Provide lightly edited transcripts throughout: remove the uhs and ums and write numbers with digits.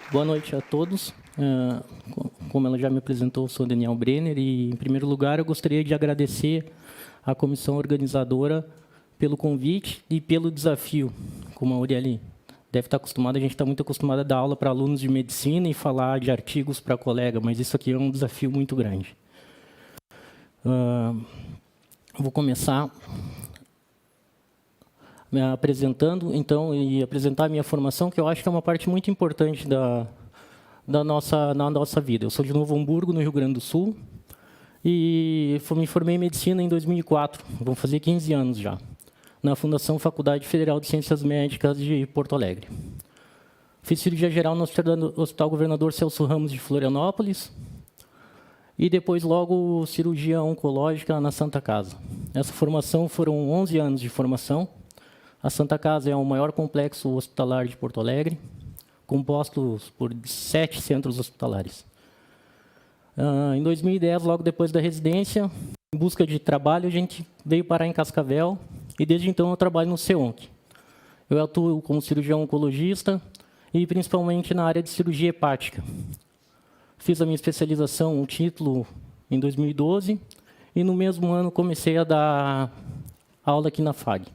Boa noite a todos. Como ela já me apresentou, eu sou Daniel Brenner e, em primeiro lugar, eu gostaria de agradecer à comissão organizadora pelo convite e pelo desafio. Como a Aureli deve estar acostumada, a gente está muito acostumado a dar aula para alunos de medicina e falar de artigos para colega, mas isso aqui é um desafio muito grande. Vou começar me apresentando, então, e apresentar a minha formação, que eu acho que é uma parte muito importante na nossa vida. Eu sou de Novo Hamburgo, no Rio Grande do Sul, e me formei em medicina em 2004, vão fazer 15 anos já, na Fundação Faculdade Federal de Ciências Médicas de Porto Alegre. Fiz cirurgia geral no Hospital Governador Celso Ramos de Florianópolis, e depois logo cirurgia oncológica na Santa Casa. Essa formação foram 11 anos de formação. A Santa Casa é o maior complexo hospitalar de Porto Alegre, composto por 7 centros hospitalares. Em 2010, logo depois da residência, em busca de trabalho, a gente veio parar em Cascavel, e desde então eu trabalho no CEONC. Eu atuo como cirurgião oncologista e principalmente na área de cirurgia hepática. Fiz a minha especialização, o título, em 2012, e no mesmo ano comecei a dar aula aqui na FAG.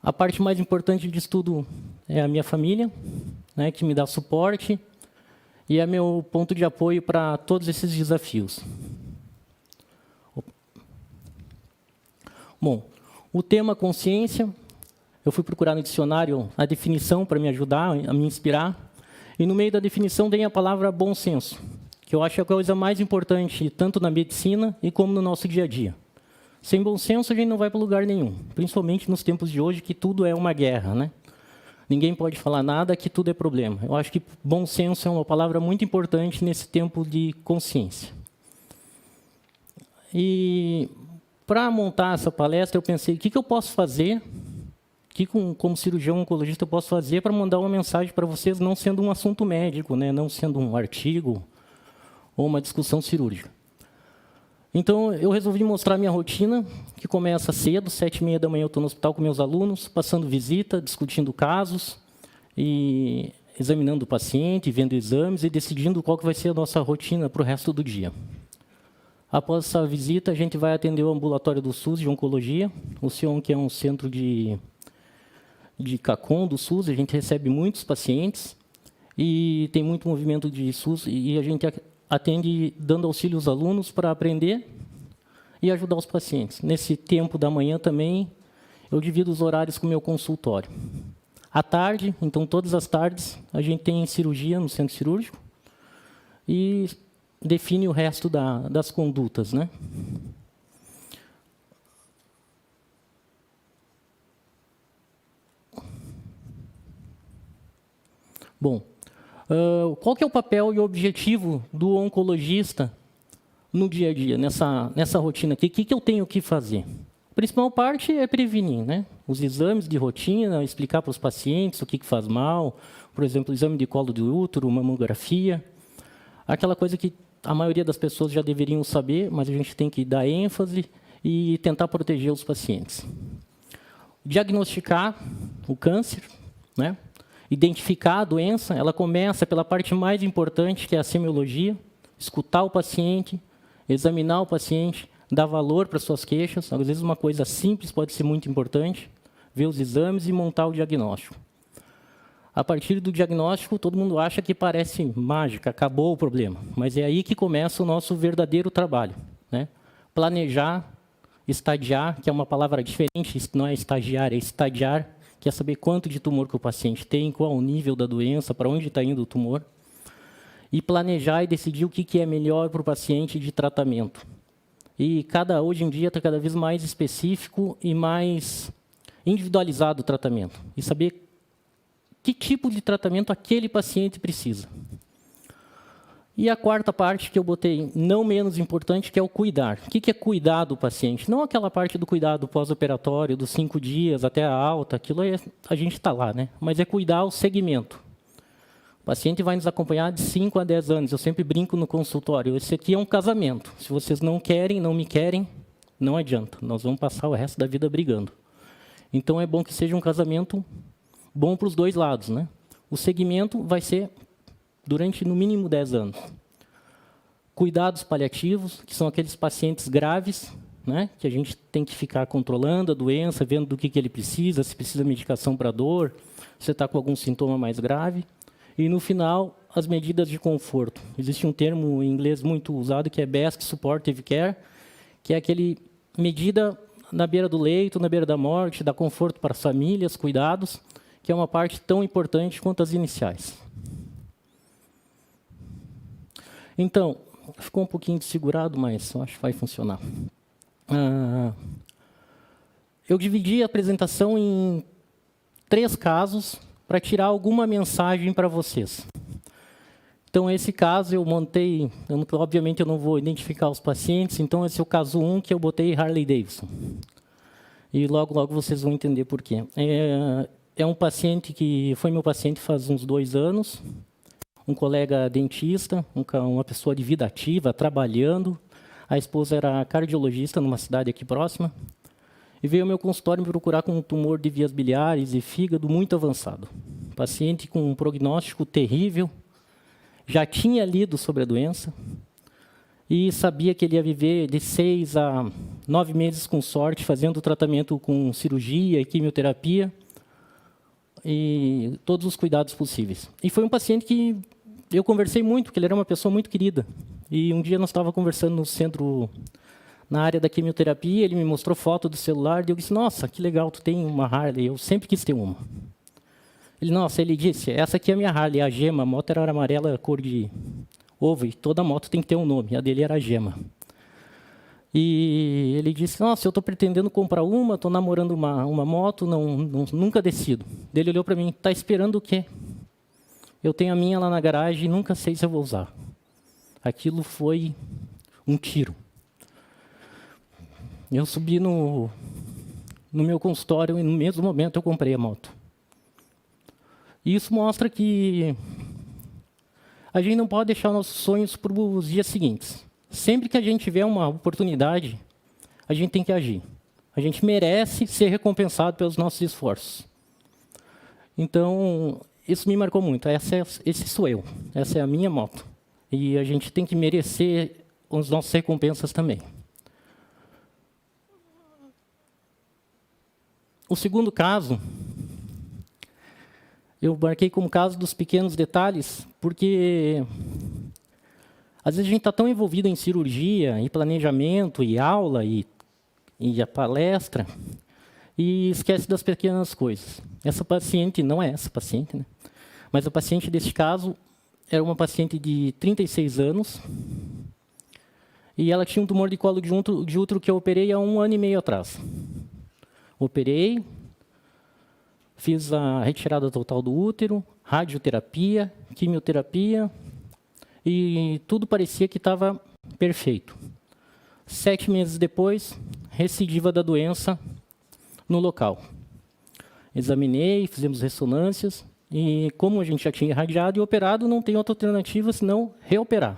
A parte mais importante disso tudo é a minha família, né, que me dá suporte e é meu ponto de apoio para todos esses desafios. Bom, o tema consciência, eu fui procurar no dicionário a definição para me ajudar, a me inspirar, e no meio da definição tem a palavra bom senso, que eu acho a coisa mais importante tanto na medicina e como no nosso dia a dia. Sem bom senso, a gente não vai para lugar nenhum, principalmente nos tempos de hoje, que tudo é uma guerra, né? Ninguém pode falar nada, que tudo é problema. Eu acho que bom senso é uma palavra muito importante nesse tempo de consciência. E, para montar essa palestra, eu pensei, o que eu posso fazer, como cirurgião oncologista, eu posso fazer para mandar uma mensagem para vocês, não sendo um assunto médico, né? Não sendo um artigo ou uma discussão cirúrgica. Então, eu resolvi mostrar minha rotina, que começa cedo, 7h30 da manhã eu estou no hospital com meus alunos, passando visita, discutindo casos, e examinando o paciente, vendo exames e decidindo qual que vai ser a nossa rotina para o resto do dia. Após essa visita, a gente vai atender o ambulatório do SUS de oncologia, o CEONC é um centro de CACOM do SUS, a gente recebe muitos pacientes, e tem muito movimento de SUS, e a gente atende dando auxílio aos alunos para aprender e ajudar os pacientes. Nesse tempo da manhã também, eu divido os horários com o meu consultório. À tarde, então todas as tardes, a gente tem cirurgia no centro cirúrgico e define o resto das condutas, né? Bom, qual que é o papel e o objetivo do oncologista no dia a dia, nessa rotina aqui? O que eu tenho que fazer? A principal parte é prevenir, né? Os exames de rotina, explicar para os pacientes o que faz mal, por exemplo, exame de colo de útero, mamografia, aquela coisa que a maioria das pessoas já deveriam saber, mas a gente tem que dar ênfase e tentar proteger os pacientes. Diagnosticar o câncer, né? Identificar a doença, ela começa pela parte mais importante, que é a semiologia, escutar o paciente, examinar o paciente, dar valor para suas queixas. Às vezes uma coisa simples pode ser muito importante, ver os exames e montar o diagnóstico. A partir do diagnóstico, todo mundo acha que parece mágica, acabou o problema, mas é aí que começa o nosso verdadeiro trabalho, né? Planejar, estadiar, que é uma palavra diferente, não é estagiar, é estadiar, que é saber quanto de tumor que o paciente tem, qual o nível da doença, para onde está indo o tumor, e planejar e decidir o que é melhor para o paciente de tratamento. E hoje em dia está cada vez mais específico e mais individualizado o tratamento, e saber que tipo de tratamento aquele paciente precisa. E a quarta parte que eu botei, não menos importante, que é o cuidar. O que é cuidar do paciente? Não aquela parte do cuidado pós-operatório, dos 5 dias até a alta, aquilo a gente está lá, né? Mas é cuidar o segmento. O paciente vai nos acompanhar de 5 a 10 anos. Eu sempre brinco no consultório, esse aqui é um casamento. Se vocês não querem, não me querem, não adianta. Nós vamos passar o resto da vida brigando. Então, é bom que seja um casamento bom para os dois lados, né? O segmento vai ser durante no mínimo 10 anos. Cuidados paliativos, que são aqueles pacientes graves, né, que a gente tem que ficar controlando a doença, vendo do que ele precisa, se precisa de medicação para dor, se está com algum sintoma mais grave. E, no final, as medidas de conforto. Existe um termo em inglês muito usado, que é Best Supportive Care, que é aquele medida na beira do leito, na beira da morte, dá conforto para as famílias, cuidados, que é uma parte tão importante quanto as iniciais. Então, ficou um pouquinho desfigurado, mas eu acho que vai funcionar. Eu dividi a apresentação em 3 casos para tirar alguma mensagem para vocês. Então, esse caso eu montei, obviamente eu não vou identificar os pacientes, então esse é o caso 1 que eu botei Harley Davidson. E logo, logo vocês vão entender por quê. É um paciente que foi meu paciente faz uns 2 anos, um colega dentista, uma pessoa de vida ativa, trabalhando. A esposa era cardiologista numa cidade aqui próxima. E veio ao meu consultório me procurar com um tumor de vias biliares e fígado muito avançado. Paciente com um prognóstico terrível, já tinha lido sobre a doença e sabia que ele ia viver de 6 a 9 meses com sorte, fazendo tratamento com cirurgia e quimioterapia e todos os cuidados possíveis. E foi um paciente que eu conversei muito, porque ele era uma pessoa muito querida. E um dia nós estávamos conversando no centro, na área da quimioterapia, ele me mostrou foto do celular, e eu disse, nossa, que legal, tu tem uma Harley, eu sempre quis ter uma. Ele disse, essa aqui é a minha Harley, a Gema, a moto era amarela, cor de ovo, e toda moto tem que ter um nome, a dele era a Gema. E ele disse, nossa, eu estou pretendendo comprar uma, estou namorando uma moto, nunca decido. Ele olhou para mim, está esperando o quê? Eu tenho a minha lá na garagem e nunca sei se eu vou usar. Aquilo foi um tiro. Eu subi no meu consultório e no mesmo momento eu comprei a moto. E isso mostra que a gente não pode deixar nossos sonhos para os dias seguintes. Sempre que a gente tiver uma oportunidade, a gente tem que agir. A gente merece ser recompensado pelos nossos esforços. Então, isso me marcou muito. Esse sou eu. Essa é a minha moto. E a gente tem que merecer as nossas recompensas também. O segundo caso, eu marquei como caso dos pequenos detalhes, porque às vezes a gente está tão envolvido em cirurgia, em planejamento, e aula, e a palestra, e esquece das pequenas coisas. Essa paciente, não é essa paciente, né? Mas a paciente deste caso era uma paciente de 36 anos, e ela tinha um tumor de colo de útero que eu operei há 1 ano e meio atrás. Operei, fiz a retirada total do útero, radioterapia, quimioterapia, e tudo parecia que estava perfeito. 7 meses depois, recidiva da doença no local. Examinei, fizemos ressonâncias, e como a gente já tinha irradiado e operado, não tem outra alternativa senão reoperar.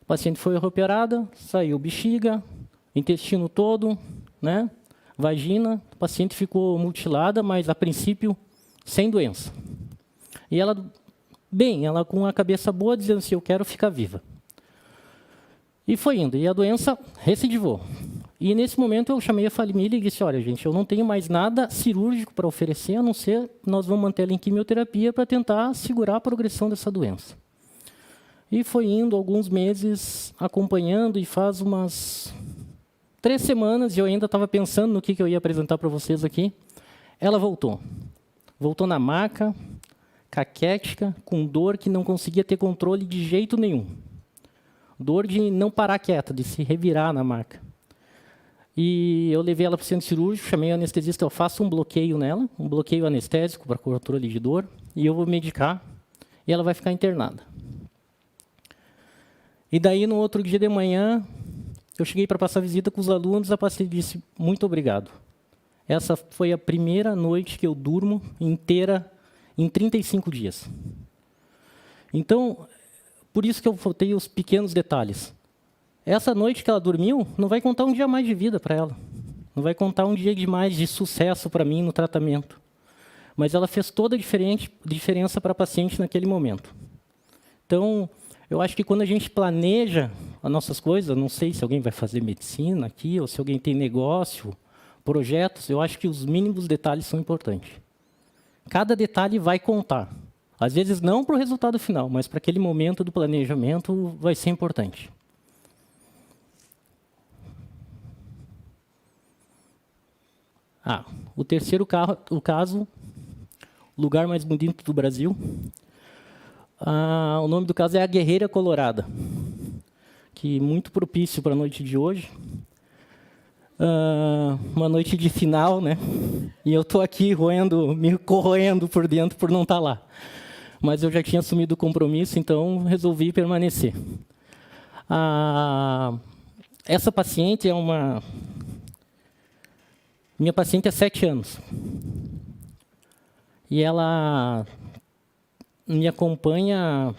A paciente foi reoperada, saiu bexiga, intestino todo, né? Vagina, a paciente ficou mutilada, mas a princípio sem doença. E ela, bem, ela com a cabeça boa, dizendo assim, eu quero ficar viva. E foi indo, e a doença recidivou. E nesse momento eu chamei a família e disse, olha gente, eu não tenho mais nada cirúrgico para oferecer, a não ser nós vamos manter ela em quimioterapia para tentar segurar a progressão dessa doença. E foi indo alguns meses acompanhando, e faz umas 3 semanas, e eu ainda estava pensando no que eu ia apresentar para vocês aqui, ela voltou. Voltou na maca, caquética, com dor que não conseguia ter controle de jeito nenhum. Dor de não parar quieta, de se revirar na maca. E eu levei ela para o centro cirúrgico, chamei o anestesista, eu faço um bloqueio nela, um bloqueio anestésico para controle de dor, e eu vou medicar, e ela vai ficar internada. E daí, no outro dia de manhã, eu cheguei para passar visita com os alunos, a paciente disse, muito obrigado. Essa foi a primeira noite que eu durmo inteira em 35 dias. Então, por isso que eu botei os pequenos detalhes. Essa noite que ela dormiu, não vai contar um dia mais de vida para ela. Não vai contar um dia de mais de sucesso para mim no tratamento. Mas ela fez toda a diferença para a paciente naquele momento. Então, eu acho que quando a gente planeja as nossas coisas, não sei se alguém vai fazer medicina aqui, ou se alguém tem negócio, projetos, eu acho que os mínimos detalhes são importantes. Cada detalhe vai contar. Às vezes não para o resultado final, mas para aquele momento do planejamento vai ser importante. O terceiro caso, lugar mais bonito do Brasil. O nome do caso é a Guerreira Colorada, que é muito propício para a noite de hoje. Uma noite de final, né? E eu estou aqui me corroendo por dentro por não estar lá. Mas eu já tinha assumido o compromisso, então resolvi permanecer. Essa paciente é uma... Minha paciente é 7 anos. E ela me acompanha...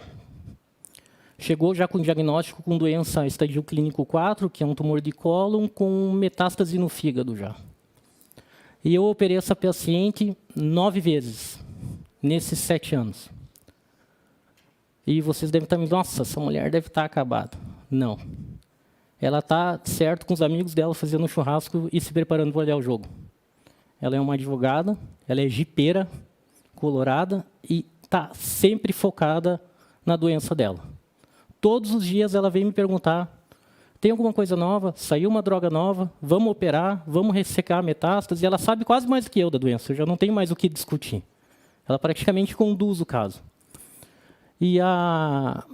Chegou já com diagnóstico com doença estadio clínico 4, que é um tumor de cólon, com metástase no fígado já. E eu operei essa paciente 9 vezes, nesses 7 anos. E vocês devem estar me dizendo, nossa, essa mulher deve estar acabada. Não. Ela está certo com os amigos dela fazendo um churrasco e se preparando para olhar o jogo. Ela é uma advogada, ela é jipeira, colorada e está sempre focada na doença dela. Todos os dias ela vem me perguntar, tem alguma coisa nova? Saiu uma droga nova? Vamos operar? Vamos ressecar a metástase? E ela sabe quase mais do que eu da doença, eu já não tenho mais o que discutir. Ela praticamente conduz o caso.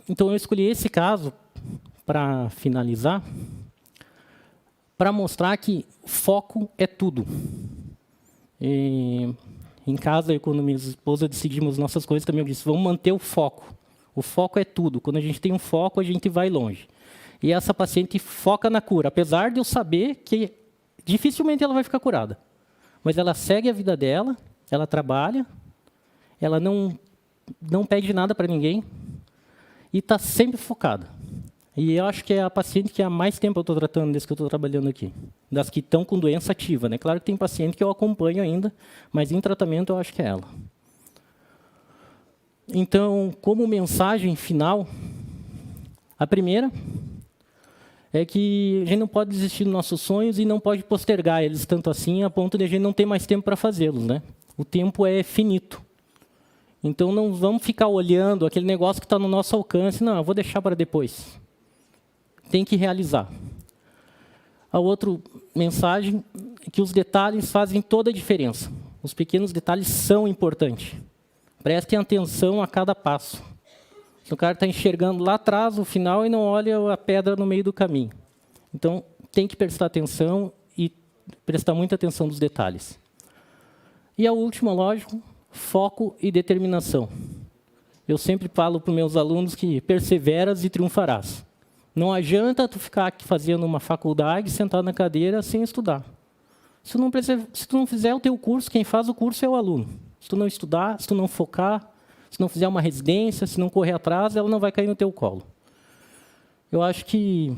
Então, eu escolhi esse caso para finalizar, para mostrar que foco é tudo. Em casa, eu, quando minha esposa decidimos nossas coisas, também eu disse, vamos manter o foco. O foco é tudo. Quando a gente tem um foco, a gente vai longe. E essa paciente foca na cura, apesar de eu saber que dificilmente ela vai ficar curada. Mas ela segue a vida dela, ela trabalha, ela não pede nada para ninguém e está sempre focada. E eu acho que é a paciente que há mais tempo eu estou tratando desde que eu estou trabalhando aqui. Das que estão com doença ativa, né? Claro que tem paciente que eu acompanho ainda, mas em tratamento eu acho que é ela. Então, como mensagem final, a primeira é que a gente não pode desistir dos nossos sonhos e não pode postergar eles tanto assim a ponto de a gente não ter mais tempo para fazê-los, né? O tempo é finito. Então, não vamos ficar olhando aquele negócio que está no nosso alcance. Não, eu vou deixar para depois. Tem que realizar. A outra mensagem é que os detalhes fazem toda a diferença. Os pequenos detalhes são importantes. Prestem atenção a cada passo. O cara está enxergando lá atrás o final e não olha a pedra no meio do caminho. Então, tem que prestar atenção e prestar muita atenção nos detalhes. E a última, lógico, foco e determinação. Eu sempre falo para os meus alunos que perseveras e triunfarás. Não adianta tu ficar aqui fazendo uma faculdade, sentado na cadeira, sem estudar. Se tu não fizer o teu curso, quem faz o curso é o aluno. Se tu não estudar, se tu não focar, se não fizer uma residência, se não correr atrás, ela não vai cair no teu colo. Eu acho que,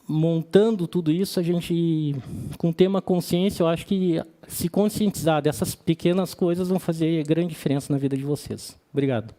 montando tudo isso, a gente, com o tema consciência, eu acho que se conscientizar dessas pequenas coisas vão fazer grande diferença na vida de vocês. Obrigado.